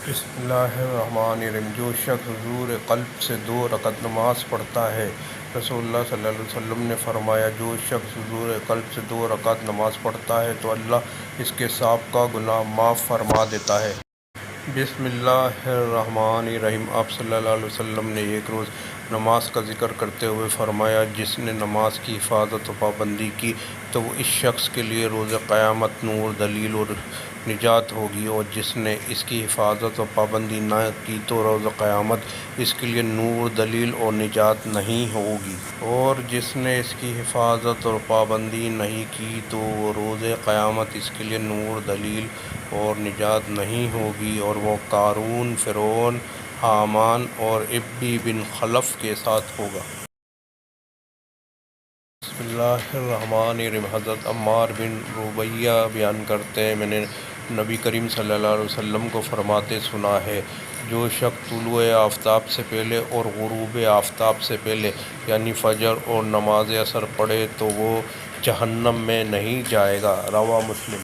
بسم اللہ الرحمن الرحیم۔ جو شخص حضور قلب سے 2 رکعت نماز پڑھتا ہے، رسول اللہ صلی اللہ علیہ وسلم نے فرمایا، جو شخص حضور قلب سے 2 رکعت نماز پڑھتا ہے تو اللہ اس کے سابقہ گناہ معاف فرما دیتا ہے۔ بسم اللہ الرحمن الرحیم۔ آپ صلی اللہ علیہ وسلم نے ایک روز نماز کا ذکر کرتے ہوئے فرمایا، جس نے نماز کی حفاظت و پابندی کی تو وہ اس شخص کے لیے روز قیامت نور، دلیل اور نجات ہوگی، اور جس نے اس کی حفاظت و پابندی نہ کی تو روز قیامت اس کے لیے نور، دلیل اور نجات نہیں ہوگی، اور جس نے اس کی حفاظت اور پابندی نہیں کی تو وہ روز قیامت اس کے لیے نور، دلیل اور نجات نہیں ہوگی، اور وہ قارون، فرعون، حامان اور ابی بن خلف کے ساتھ ہوگا۔ بسم اللہ الرحمن الرحیم۔ حضرت عمار بن ربیعہ بیان کرتے ہیں، میں نے نبی کریم صلی اللہ علیہ وسلم کو فرماتے سنا ہے، جو شخص طلوع آفتاب سے پہلے اور غروب آفتاب سے پہلے یعنی فجر اور نماز عصر پڑھے تو وہ جہنم میں نہیں جائے گا۔ رواہ مسلم۔